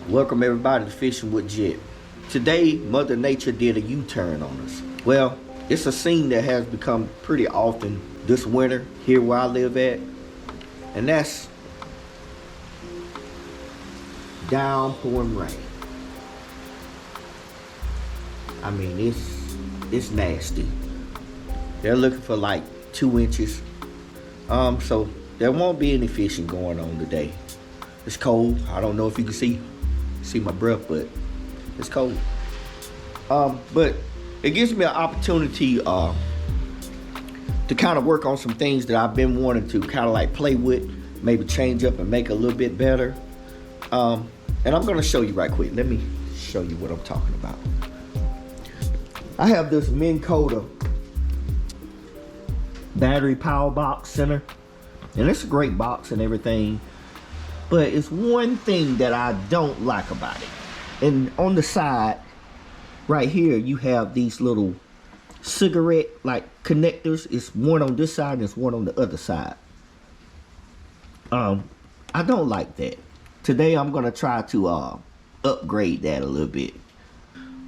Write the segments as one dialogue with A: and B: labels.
A: Welcome everybody to Fishing with Jett. Today, Mother Nature did a U-turn on us. Well, it's a scene that has become pretty often this winter here where I live at, and that's downpouring rain. I mean, it's nasty. They're looking for like 2 inches. So there won't be any fishing going on today. It's cold. I don't know if you can see my breath, but it's cold. But it gives me an opportunity to kind of work on some things that I've been wanting to kind of like play with, maybe change up and make a little bit better. And I'm gonna show you right quick. Let me show you what I'm talking about. I have this Minn Kota battery power box center, and it's a great box and everything, but it's one thing that I don't like about it. And on the side right here you have these little cigarette like connectors. It's one on this side and it's one on the other side. I don't like that. Today I'm gonna try to upgrade that a little bit.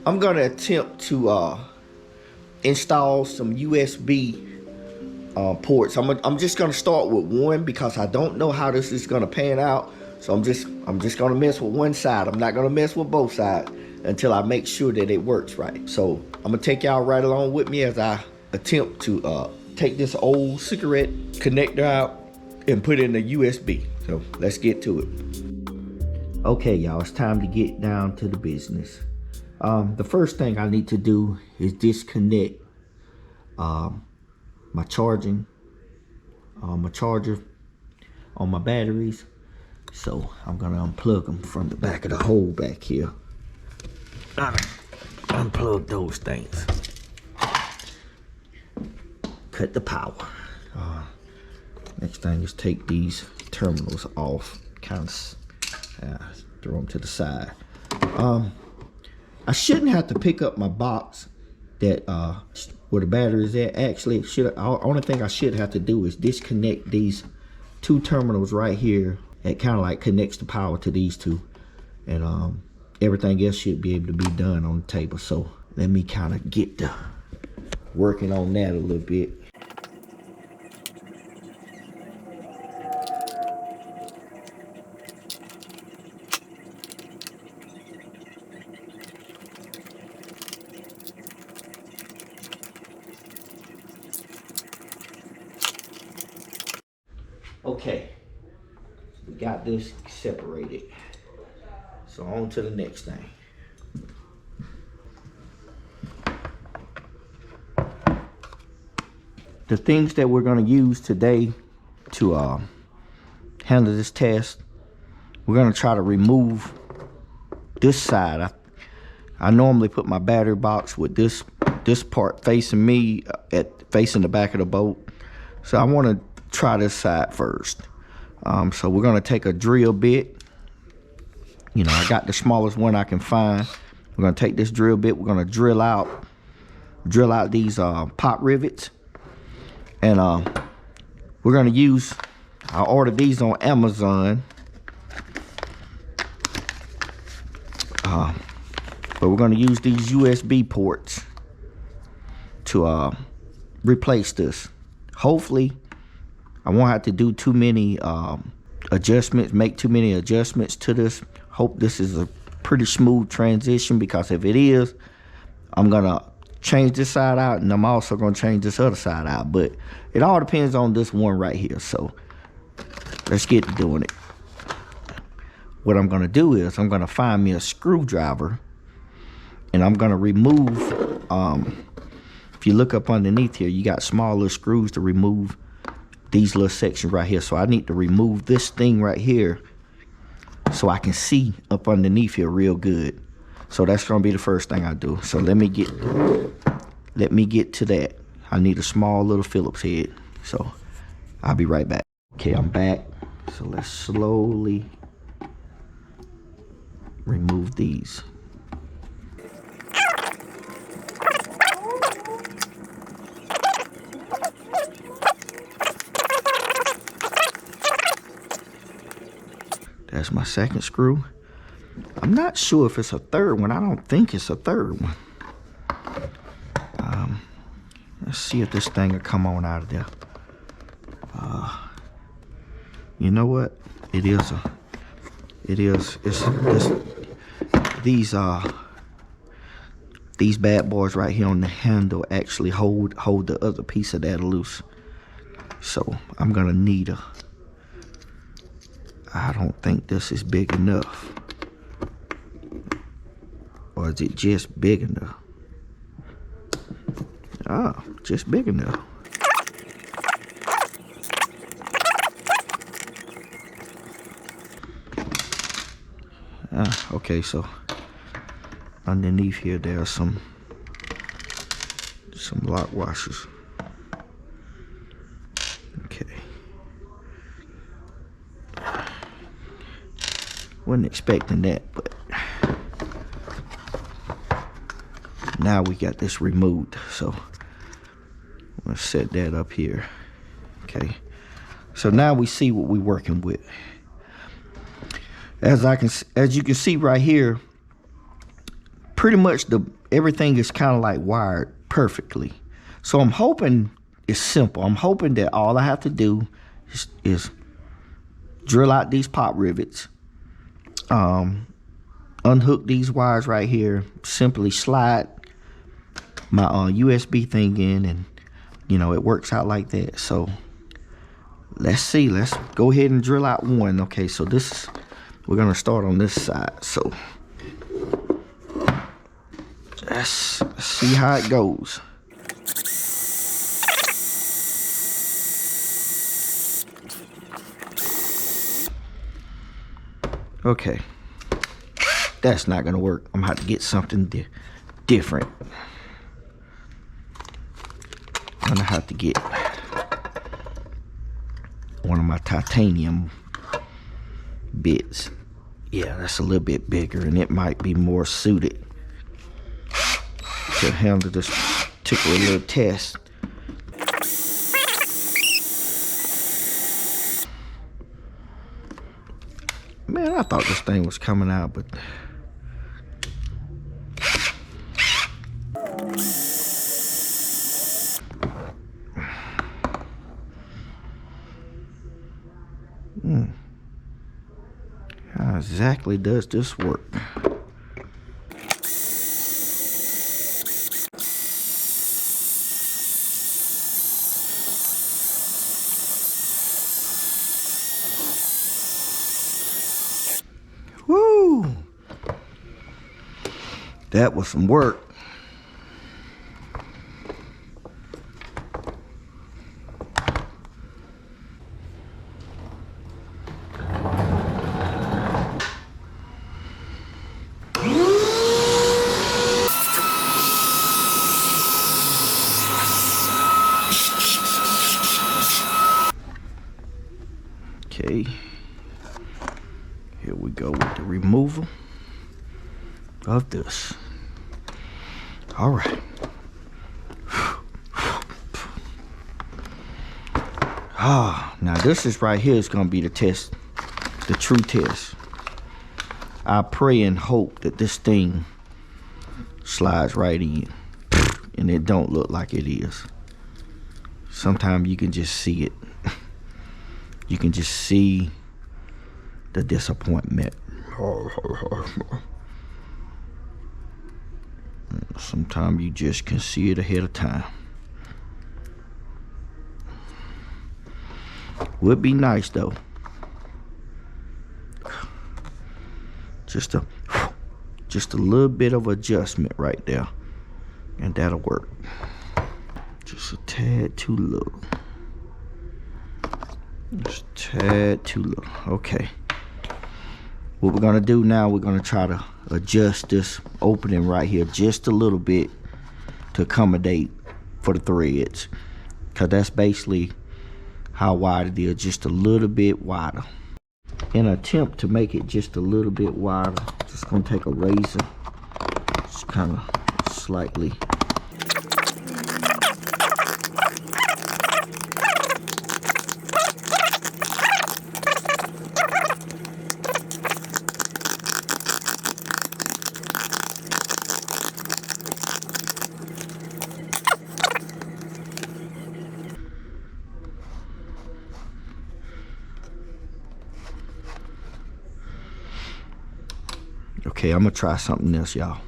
A: I'm gonna attempt to install some USB ports. I'm just gonna start with one because I don't know how this is gonna pan out. So I'm just gonna mess with one side. I'm not gonna mess with both sides until I make sure that it works right. So I'm gonna take y'all right along with me as I attempt to take this old cigarette connector out and put in the USB. So let's get to it. Okay, y'all, it's time to get down to the business. The first thing I need to do is disconnect my charger on my batteries. So I'm gonna unplug them from the back of the hole back here. Unplug those things. Cut the power. Next thing is take these terminals off. Kind of throw them to the side. I shouldn't have to pick up my box that where the battery is at. Actually, only thing I should have to do is disconnect these 2 terminals right here. It kind of like connects the power to these 2, and everything else should be able to be done on the table. So let me kind of get to working on that a little bit. Okay, we got this separated. So on to the next thing. The things that we're gonna use today to handle this test, we're gonna try to remove this side. I normally put my battery box with this part facing me, facing the back of the boat. So I wanna try this side first. So we're gonna take a drill bit. You know, I got the smallest one I can find. We're gonna take this drill bit. We're gonna drill out these pop rivets, and we're gonna use. I ordered these on Amazon, but we're gonna use these USB ports to replace this. Hopefully I won't have to do too many adjustments, make too many adjustments to this. Hope this is a pretty smooth transition, because if it is, I'm gonna change this side out and I'm also gonna change this other side out. But it all depends on this one right here. So let's get to doing it. What I'm gonna do is I'm gonna find me a screwdriver, and I'm gonna remove, if you look up underneath here, you got small little screws to remove these little sections right here. So I need to remove this thing right here so I can see up underneath here real good. So that's gonna be the first thing I do. So let me get to that. I need a small little Phillips head. So I'll be right back. Okay, I'm back. So let's slowly remove these. That's my second screw. I'm not sure if it's a third one. I don't think it's a third one. Let's see if this thing will come on out of there. You know what? It is a. It is. It's these bad boys right here on the handle actually hold the other piece of that loose. So I'm gonna need a. I don't think this is big enough. Or is it just big enough? Ah, just big enough. Okay, so underneath here there are some lock washers. Okay. Wasn't expecting that, but now we got this removed, so I'm gonna set that up here. Okay, so now we see what we're working with. As you can see right here, pretty much everything is kind of like wired perfectly. So I'm hoping it's simple. I'm hoping that all I have to do is drill out these pop rivets, unhook these wires right here, simply slide my USB thing in, and you know, it works out like that. So let's see, let's go ahead and drill out one. Okay, so we're gonna start on this side. So let's see how it goes. Okay, that's not gonna work. I'm gonna have to get something different. I'm gonna have to get one of my titanium bits. Yeah, that's a little bit bigger, and it might be more suited to handle this particular little test. Man, I thought this thing was coming out, but how exactly does this work? Woo! That was some work. Okay, here we go with the removal of this. All right. Now this is right here is gonna be the test, the true test. I pray and hope that this thing slides right in, and it don't look like it is. Sometimes you can just see it. You can just see the disappointment. Sometimes you just can see it ahead of time. Would be nice though. Just a little bit of adjustment right there, and that'll work. Just a tad too little. Just a tad too little. Okay. What we're gonna do now, we're gonna try to adjust this opening right here just a little bit to accommodate for the threads, because that's basically how wide it is, just a little bit wider. In an attempt to make it just a little bit wider, just gonna take a razor, just kind of slightly. Okay, I'm gonna try something else, y'all.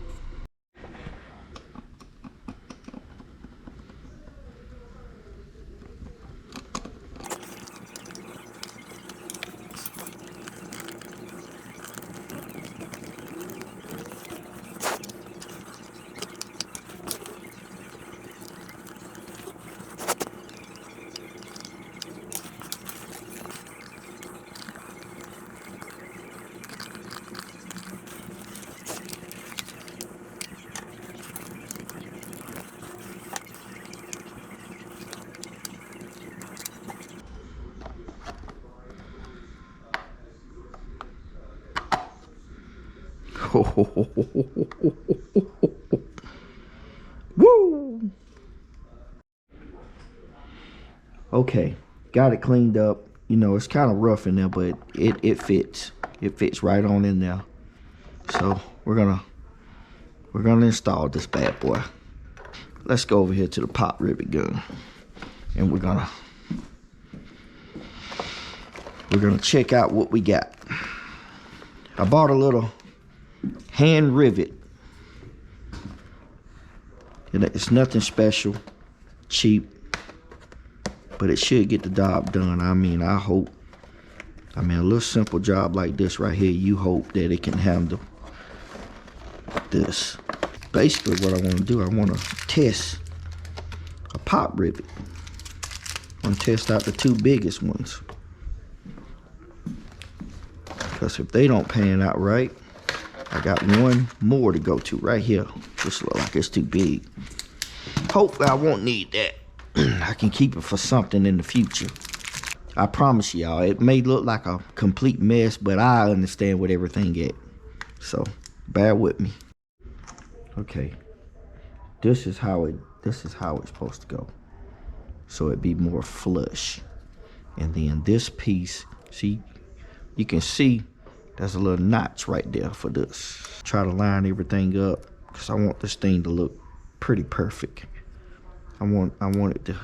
A: Woo! Okay, got it cleaned up. You know, it's kind of rough in there, but it fits. It fits right on in there. So we're gonna install this bad boy. Let's go over here to the pop rivet gun, and we're gonna check out what we got. I bought a little hand rivet. It's nothing special, cheap, but it should get the job done. I mean, I hope. I mean, a little simple job like this right here, you hope that it can handle this. Basically, what I want to do, I want to test a pop rivet. I'm going to test out the two biggest ones. Because if they don't pan out right, I got one more to go to right here. Just look like it's too big. Hopefully I won't need that. I can keep it for something in the future. I promise y'all, it may look like a complete mess, but I understand what everything at. So bear with me. Okay. This is how it's supposed to go. So it be more flush. And then this piece, see, you can see there's a little notch right there for this. Try to line everything up because I want this thing to look pretty perfect. I want it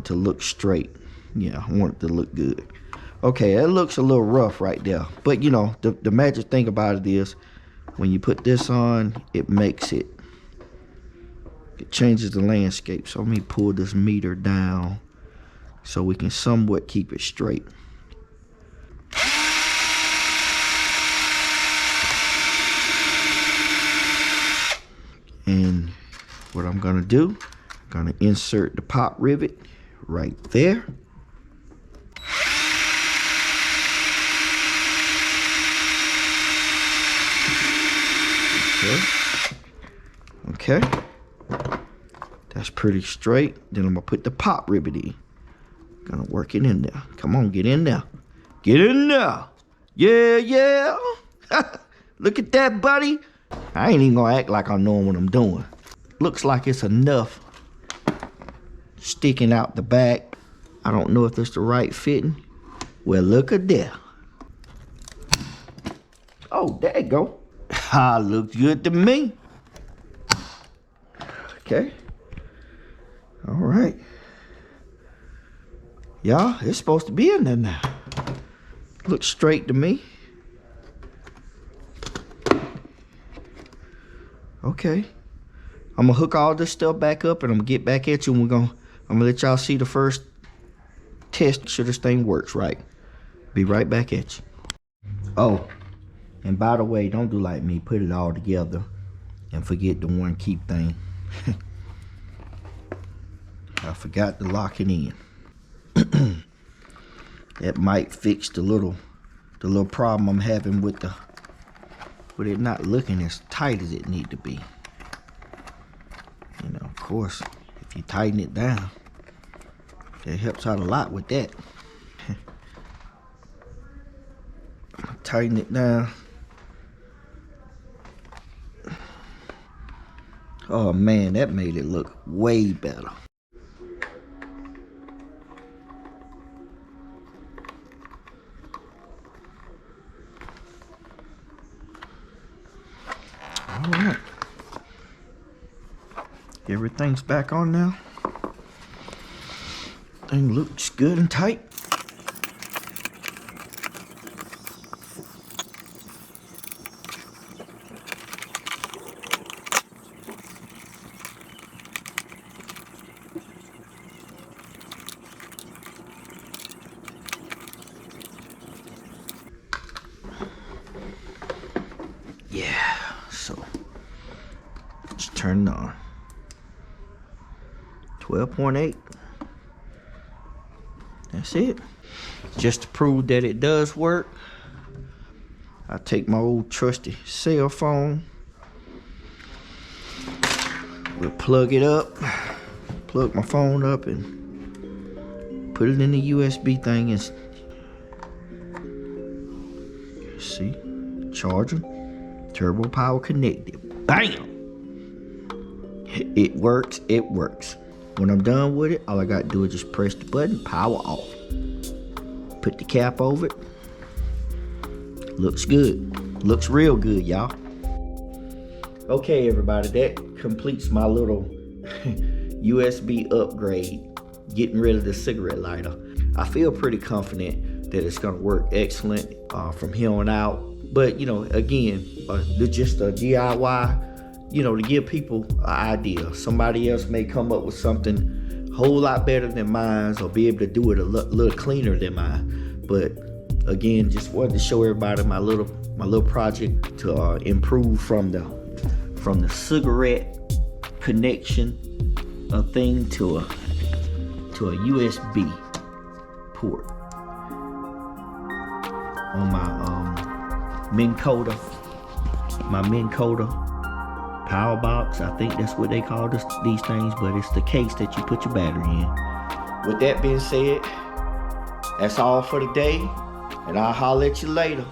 A: to look straight. Yeah, I want it to look good. Okay, it looks a little rough right there. But you know, the magic thing about it is when you put this on, it changes the landscape. So let me pull this meter down so we can somewhat keep it straight. And what I'm gonna do, I'm gonna insert the pop rivet right there. Okay. That's pretty straight. Then I'm gonna put the pop rivet in. Gonna work it in there. Come on, get in there. Get in there. Yeah, yeah. Look at that, buddy. I ain't even gonna act like I know what I'm doing. Looks like it's enough sticking out the back. I don't know if it's the right fitting. Well, look at that. Oh, there you go. Looks good to me. Okay. All right. Y'all, it's supposed to be in there now. Looks straight to me. Okay. I'm gonna hook all this stuff back up and I'm gonna get back at you and I'm gonna let y'all see the first test. Make sure this thing works right. Be right back at you. Oh, and by the way, don't do like me. Put it all together and forget the one keep thing. I forgot to lock it in. That might fix the little problem I'm having with it not looking as tight as it need to be. You know, of course, if you tighten it down, it helps out a lot with that. Tighten it down. Oh man, that made it look way better. All right. Everything's back on now. Thing looks good and tight. turn it on. 12.8. That's it. Just to prove that it does work, I take my old trusty cell phone. We'll plug it up. Plug my phone up and put it in the USB thing and see, charger, turbo power connected. Bam! It works, it works. When I'm done with it, all I gotta do is just press the button, power off. Put the cap over it. Looks good. Looks real good, y'all. Okay, everybody, that completes my little USB upgrade, getting rid of the cigarette lighter. I feel pretty confident that it's gonna work excellent from here on out. But, you know, again, just a DIY, you know, to give people an idea. Somebody else may come up with something a whole lot better than mine, or be able to do it a little cleaner than mine. But again, just wanted to show everybody my little project to improve from the cigarette connection thing to a USB port on my Minn Kota, power box. I think that's what they call these things, but it's the case that you put your battery in. With that being said, that's all for today, and I'll holler at you later.